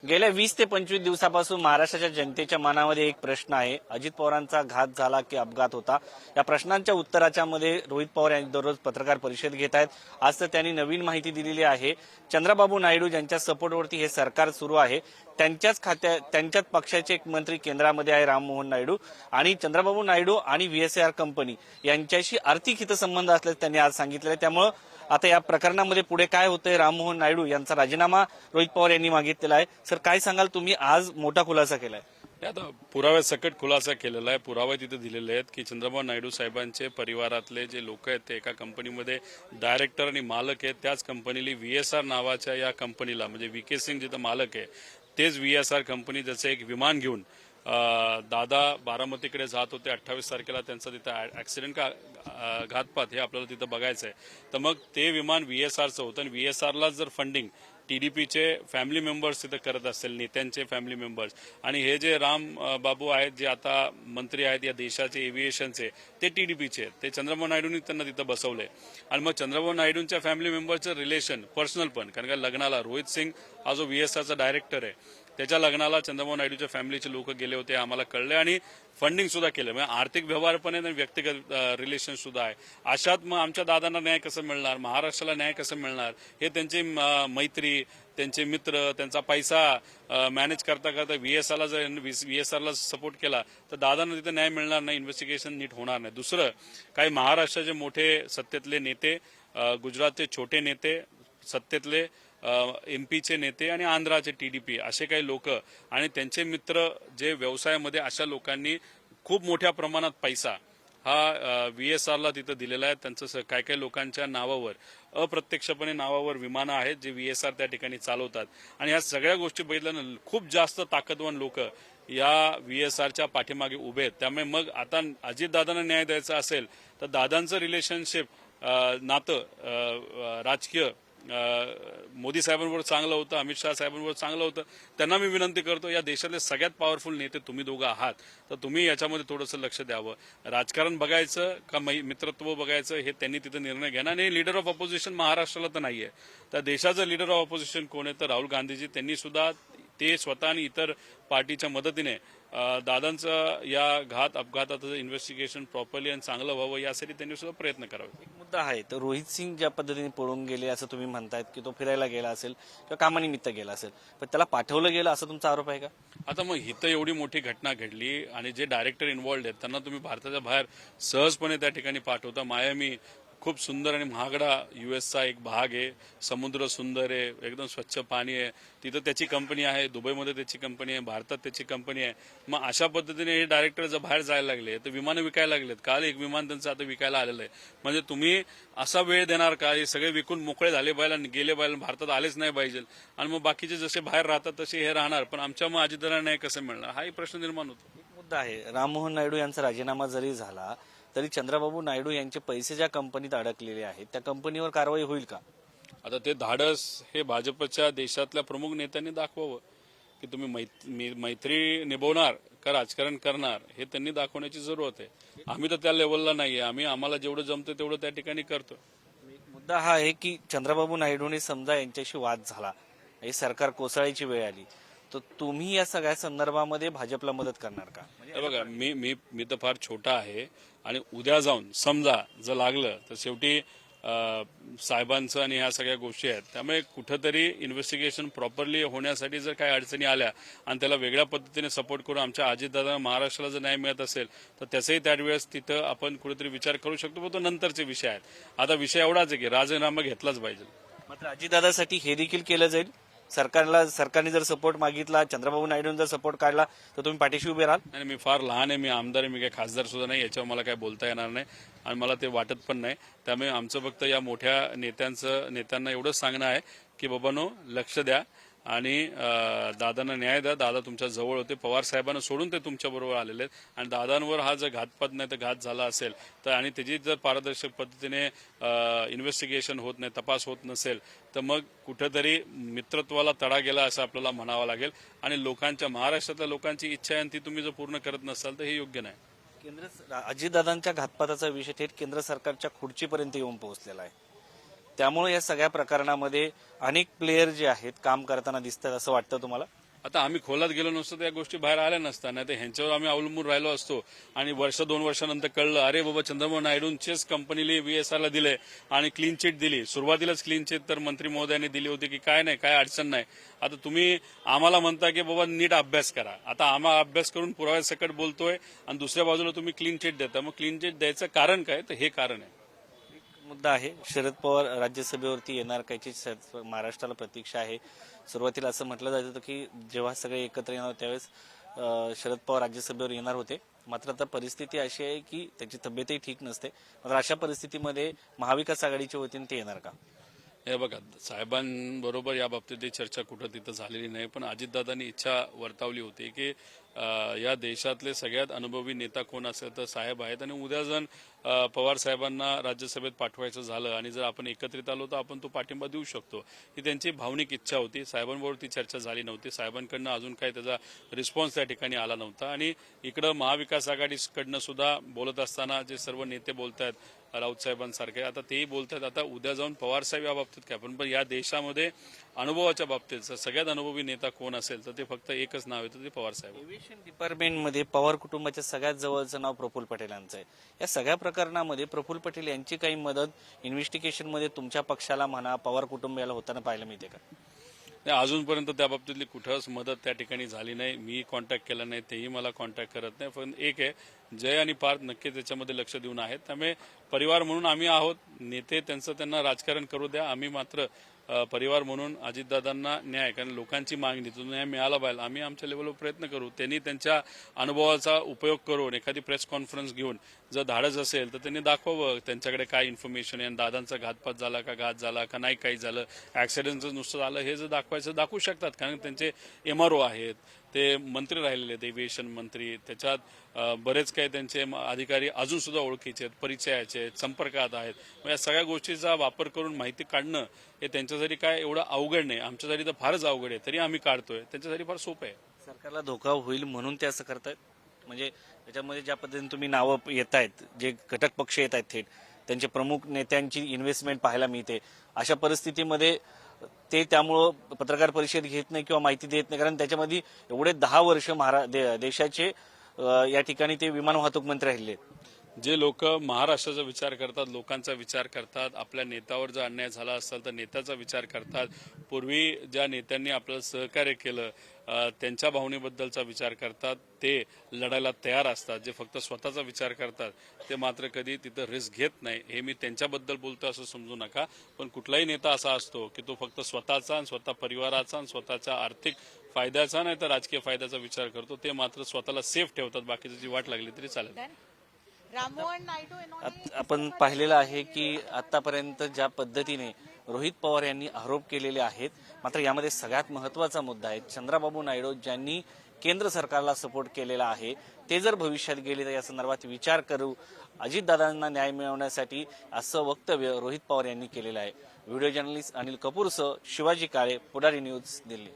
गेल्या 20 ते 25 दिवसापासून महाराष्ट्राच्या जनतेच्या मनामध्ये एक प्रश्न आहे, अजित पवारांचा घात झाला की अपघात होता। या प्रश्नांच्या उत्तराच्या मध्ये रोहित पवार यांनी दररोज पत्रकार परिषद घेत आहेत। आज तर त्यांनी नवीन माहिती दिलेली आहे। चंद्रबाबू नायडू ज्यांच्या सपोर्टवरती हे सरकार सुरू आहे, त्यांच्याच पक्षाचे एक मंत्री केंद्रामध्ये आहे राममोहन नायडू, आणि चंद्रबाबू नायडू आणि व्हीएसआर कंपनी यांच्याशी आर्थिक हितसंबंध असल्याचे त्यांनी आज सांगितले। त्यामुळे आता या प्रकरणामध्ये पुढे काय होतंय, राममोहन नायडू यांचा राजीनामा रोहित पवार यांनी मागितलेला आहे। सर, काय सांगाल तुम्ही? आज मोठा खुलासा केलाय। आता पुराव्या सकट खुलासा केलेला आहे। पुरावे तिथे दिलेले आहेत की चंद्रबाबू नायडू साहेबांचे परिवारातले जे लोक आहेत ते एका कंपनीमध्ये डायरेक्टर आणि मालक आहेत। त्याच कंपनीला व्हीएसआर नावाच्या या कंपनीला, म्हणजे व्हीके सिंग जिथं मालक आहे तेच व्हीएसआर कंपनी जसे एक विमान घेऊन दादा बारामतीकडे जात होते। 28 तारखेला त्यांचा तिथं ऍक्सिडेंट का घातपात हे आपल्याला तिथं बघायचं आहे। तर मग ते विमान व्हीएसआरचं होतं आणि व्हीएसआरला जर फंडिंग टीडीपीचे फॅमिली मेंबर्स तिथं करत असतील, नेत्यांचे फॅमिली मेंबर्स, आणि हे जे राम बाबू आहेत जे आता मंत्री आहेत या देशाचे एव्हिएशनचे, ते टीडीपीचे आहेत। ते चंद्रबाबू नायडूंनी त्यांना तिथं बसवले आणि मग चंद्रबाबू नायडूंच्या फॅमिली मेंबरचं रिलेशन पर्सनल पण, कारण का लग्नाला रोहित सिंग हा जो व्हीएसआरचा डायरेक्टर आहे त्याच्या लग्नाला चंद्रबाबू नायडूच्या फॅमिलीचे लोक गेले होते, आम्हाला कळले, आणि फंडिंग सुद्धा केलं। म्हणजे आर्थिक व्यवहार पण आहे आणि व्यक्तिगत रिलेशन सुद्धा आहे। अशात मग आमच्या दादांना न्याय कसं मिळणार, महाराष्ट्राला न्याय कसं मिळणार, हे त्यांची मैत्री, त्यांचे मित्र, त्यांचा पैसा मॅनेज करता करता व्हीएसआरला सपोर्ट केला तर दादांना तिथे न्याय मिळणार नाही, इन्व्हेस्टिगेशन नीट होणार नाही। दुसरं, काही महाराष्ट्राचे मोठे सत्तेतले नेते, गुजरातचे छोटे नेते, सत्तेतले एमपीचे नेते आणि आंध्राचे टीडीपी असे काही लोक आणि त्यांचे मित्र जे व्यवसायामध्ये, अशा लोकांनी खूप मोठ्या प्रमाणात पैसा हा व्हीएसआरला तिथं दिलेला आहे। त्यांचं काय काही लोकांच्या नावावर, अप्रत्यक्षपणे नावावर विमानं आहेत जे व्हीएसआर त्या ठिकाणी चालवतात, आणि ह्या सगळ्या गोष्टी बघितल्यानं खूप जास्त ताकदवान लोक या व्हीएसआरच्या पाठीमागे उभे आहेत। त्यामुळे मग आता अजितदादांना न्याय द्यायचा असेल तर दादांचं रिलेशनशिप, नातं राजकीय मोदी साहेबांवर चांगलं होतं, अमित शहा साहेबांवर चांगलं होतं। त्यांना मी विनंती करतो, या देशातले सगळ्यात पॉवरफुल नेते तुम्ही दोघं आहात, तर तुम्ही याच्यामध्ये थोडंसं लक्ष द्यावं। राजकारण बघायचं का मित्रत्व बघायचं हे त्यांनी तिथे निर्णय घेणार। आणि लीडर ऑफ ऑपोजिशन महाराष्ट्राला तर नाहीये, तर देशाचं लीडर ऑफ ऑपोजिशन कोण आहे तर राहुल गांधीजी, त्यांनी सुद्धा ते स्वतः आणि इतर पार्टीच्या मदतीने दादांचं या अपघाताचं इन्व्हेस्टिगेशन प्रॉपरली आणि चांगलं व्हावं यासाठी त्यांनी सुद्धा प्रयत्न करावे। एक मुद्दा आहे, तर रोहित सिंग ज्या पद्धतीने पळून गेले असं तुम्ही म्हणतायत की तो फिरायला गेला असेल किंवा कामानिमित्त गेला असेल, पण त्याला पाठवलं गेलं असं तुमचा आरोप आहे का? आता मग इथं एवढी मोठी घटना घडली आणि जे डायरेक्टर इन्व्हॉल्ड आहेत त्यांना तुम्ही भारताच्या बाहेर सहजपणे त्या ठिकाणी पाठवता। मायामी खूप सुंदर आणि महागडा युएसचा एक भाग आहे, समुद्र सुंदर आहे, एकदम स्वच्छ पाणी आहे, तिथं त्याची कंपनी आहे, दुबईमध्ये त्याची कंपनी आहे, भारतात त्याची कंपनी आहे। मग अशा पद्धतीने हे डायरेक्टर जर बाहेर जायला लागले तर विमानं विकायला लागलेत। काल एक विमान त्यांचं आता विकायला आलेलं आहे। म्हणजे तुम्ही असा वेळ देणार का? हे सगळे विकून मोकळे झाले पाहिजे, गेले पाहिजे, भारतात आलेच नाही पाहिजे, आणि मग बाकीचे जसे बाहेर राहतात तसे हे राहणार, पण आमच्या मग अजितदादांना नाही कसं मिळणार, हाही प्रश्न निर्माण होतो। एक मुद्दा आहे, राममोहन नायडू यांचा राजीनामा जरी झाला तरी चंद्रबाबू नायडू यांचे पैसे ज्या कंपनीत अडकलेले आहेत त्या कंपनीवर कारवाई होईल का? आता ते धाडस हे भाजपच्या देशातल्या प्रमुख नेत्यांनी दाखवावं की तुम्ही मैत्री निभवणार का राजकारण करणार, हे त्यांनी दाखवण्याची जरूरत आहे। आम्ही तर त्या लेवलला नाहीये, आम्हाला जेवढं जमतं तेवढं त्या ठिकाणी करतो। एक मुद्दा हा आहे की चंद्रबाबू नायडूंनी समजा यांच्याशी वाद झाला, ही सरकार कोसळायची वेळ आली, तर तुम्ही या सगळ्या संदर्भामध्ये भाजपला मदत करणार का? बघा, मी तर फार छोटा आहे आणि उद्या जाऊन समजा जर लागलं तर शेवटी साहेबांचं आणि ह्या सगळ्या गोष्टी आहेत, त्यामुळे कुठंतरी इन्व्हेस्टिगेशन प्रॉपरली होण्यासाठी जर काही अडचणी आल्या आणि त्याला वेगळ्या पद्धतीने सपोर्ट करून आमच्या अजितदादा महाराष्ट्राला जर न्याय मिळत असेल तर त्याचाही त्यावेळेस तिथं आपण कुठेतरी विचार करू शकतो, पण तो नंतरचे विषय आहेत। आता विषय एवढाच आहे की राजीनामा घेतलाच पाहिजे। मात्र अजितदादासाठी हे देखील केलं जाईल, सरकारने जर सपोर्ट मागितला, चंद्रबाबू नायडूंनी जर सपोर्ट काढला तर तुम्ही पाठीशी उभे राहाल? नाही, मी फार लहान आहे, मी आमदार आहे, मी काही खासदार सुद्धा नाही, याच्यावर मला काही बोलता येणार नाही आणि मला ते वाटत पण नाही। त्यामुळे आमचं फक्त या मोठ्या नेत्यांना एवढंच सांगणं आहे की बाबांनो, लक्ष द्या आणि दादांना न्याय द्या। दादा तुमच्या जवळ होते, पवार साहेबांना सोडून ते तुमच्या बरोबर आलेले आहेत, आणि दादांवर हा जर घातपात नाही तर घात झाला असेल तर, आणि त्याची जर पारदर्शक पद्धतीने इन्व्हेस्टिगेशन होत नाही, तपास होत नसेल, तर मग कुठेतरी मित्रत्वाला तडा गेला असं आपल्याला म्हणावं लागेल। आणि महाराष्ट्रातल्या लोकांची इच्छा आहे ती तुम्ही जर पूर्ण करत नसाल तर हे योग्य नाही। अजितदादांच्या घातपाताचा विषय थेट केंद्र सरकारच्या खुर्चीपर्यंत येऊन पोहोचलेला आहे, त्यामुळे या सगळ्या प्रकरणामध्ये अनेक प्लेयर जे आहेत काम करताना दिसतात, असं वाटतं तुम्हाला? आता आम्ही खोलात गेलो नसतो तर या गोष्टी बाहेर आल्या नसत्या, नाही तर ह्यांच्यावर आम्ही अवलंबून राहिलो असतो आणि वर्ष 2 वर्षानंतर कळलं अरे बाबा चंद्रबाबू नायडूंचेच कंपनीला VSRला दिले आणि क्लीन चिट दिली. सुरुवातीलाच क्लीन चिट तर मंत्री महोदयांनी दिली होती की काय नाही, काय अडचण नाही. आता तुम्ही आम्हाला म्हणता की बाबा नीट अभ्यास करा. आता आम्हा अभ्यास करून पुराव्यासकट बोलतोय आणि दुसऱ्या बाजूला तुम्ही क्लीन चिट देता. मग क्लीन चिट द्यायचं कारण काय? तर हे कारण आहे. मुद्दा आहे. शरद पवार राज्यसभेवरती येणार कायची महाराष्ट्राला प्रतीक्षा आहे. सुरुवातीला असं म्हटलं जात होतं की जेव्हा सगळे एकत्र येणार त्यावेळेस शरद पवार राज्यसभेवर येणार होते. मात्र आता परिस्थिती अशी आहे की त्याची तब्येतही ठीक नसते. मात्र अशा परिस्थितीमध्ये महाविकास आघाडीच्या वतीने ते येणार का? हे बघा, साहेबांबरोबर या बाबतीतली चर्चा कुठं तिथं झालेली नाही, पण अजितदादांनी इच्छा वर्तवली होती की या देशातले सगळ्यात अनुभवी नेता कोण असेल तर साहेब आहेत आणि उद्या जर पवार साहेबांना राज्यसभेत पाठवायचं झालं आणि जर आपण एकत्रित आलो तर आपण तो पाठिंबा देऊ शकतो. ही त्यांची भावनिक इच्छा होती. साहेबांबरोबर ती चर्चा झाली नव्हती. साहेबांकडनं अजून काही त्याचा रिस्पॉन्स त्या ठिकाणी आला नव्हता आणि इकडं महाविकास आघाडीकडनं सुद्धा बोलत असताना जे सर्व नेते बोलत आहेत राऊत साहेबांसारखे, आता तेही बोलतात आता उद्या जाऊन पवार साहेब या बाबतीत काय, पण या देशामध्ये अनुभवाच्या बाबतीत सगळ्यात अनुभवी नेता कोण असेल तर ते फक्त एकच नाव येतं, ते पवार साहेब. एव्हिएशन डिपार्टमेंटमध्ये पवार कुटुंबाच्या सगळ्यात जवळचं नाव प्रफुल्ल पटेल यांचं आहे. या सगळ्या प्रकरणामध्ये प्रफुल्ल पटेल यांची काही मदत इन्व्हेस्टिगेशनमध्ये तुमच्या पक्षाला म्हणा पवार कुटुंबाला होताना पाहायला मिळते का? नाही, अजूनपर्यंत त्या बाबतीतली कुठंच मदत त्या ठिकाणी झाली नाही. मी कॉन्टॅक्ट केला नाही, तेही मला कॉन्टॅक्ट करत नाही. पण एक आहे, जय आणि पार्थ नक्की त्याच्यामध्ये लक्ष देऊन आहेत. त्यामुळे परिवार म्हणून आम्ही आहोत. नेते त्यांना राजकारण करू द्या. आम्ही मात्र परिवार म्हणून अजितदादांना न्याय, कारण लोकांची मागणी तो न्याय मिळाला पाहिजे. आम्ही आमच्या लेवलवर प्रयत्न करू. त्यांनी त्यांच्या अनुभवाचा उपयोग करून एखादी प्रेस कॉन्फरन्स घेऊन जर धाडस असेल तर त्यांनी दाखवावं त्यांच्याकडे काय इन्फॉर्मेशन आहे, दादांचा घातपात झाला का, घात झाला का, नाही काही झालं, ऍक्सिडेंटचं नुसतं झालं, हे जर दाखवू शकतात. कारण त्यांचे MRO आहेत, ते मंत्री राहिलेले आहेत, एव्हिएशन मंत्री, त्याच्यात बरेच काही त्यांचे अधिकारी अजून सुद्धा ओळखीचे आहेत, परिचयाचे आहेत, संपर्कात आहेत. या सगळ्या गोष्टीचा वापर करून माहिती काढणं हे त्यांच्यासाठी काय एवढं अवघड नाही. आमच्यासाठी तर फारच अवघड आहे, तरी आम्ही काढतोय. त्यांच्यासाठी फार सोपं आहे. सरकारला धोका होईल म्हणून ते असं करतायत. म्हणजे त्याच्यामध्ये ज्या पद्धतीने तुम्ही नावं येत आहेत, जे घटक पक्ष येत आहेत थेट त्यांचे प्रमुख नेत्यांची इन्व्हेस्टमेंट पाहायला मिळते. अशा परिस्थितीमध्ये ते त्यामुळं पत्रकार परिषद घेत नाही किंवा माहिती देत नाही, कारण त्याच्यामध्ये एवढे 10 वर्ष देशाचे या ठिकाणी ते विमान वाहतूक मंत्री राहिले. जे लोक महाराष्ट्राचा विचार करतात, लोकांचा विचार करतात, आपल्या नेत्यावर जर अन्याय झाला असेल तर नेत्याचा विचार करतात, पूर्वी ज्या नेत्यांनी आपल्याला सहकार्य केलं त्यांच्या भावनेबद्दलचा विचार करतात, ते लढायला तयार असतात. जे फक्त स्वतःचा विचार करतात ते मात्र कधी तिथं रिस्क घेत नाही. हे मी त्यांच्याबद्दल बोलतो असं समजू नका. पण कुठलाही नेता असा असतो की तो फक्त स्वतःचा आणि स्वतः परिवाराचा आणि स्वतःच्या आर्थिक फायद्याचा नाही तर राजकीय फायद्याचा विचार करतो. ते मात्र स्वतःला सेफ ठेवतात. बाकीची जी वाट लागली तरी चालेल. आपण पाहिलेलं आहे की आतापर्यंत ज्या पद्धतीने रोहित पवार यांनी आरोप केलेले आहेत, मात्र यामध्ये सगळ्यात महत्वाचा मुद्दा आहे चंद्राबाबू नायडू ज्यांनी केंद्र सरकारला सपोर्ट केलेला आहे, ते जर भविष्यात गेले तर या संदर्भात विचार करू अजितदादांना न्याय मिळवण्यासाठी, असं वक्तव्य रोहित पवार यांनी केलेलं आहे. व्हिडिओ जर्नलिस्ट अनिल कपूरसह शिवाजी काळे, पुढारी न्यूज, दिल्ली.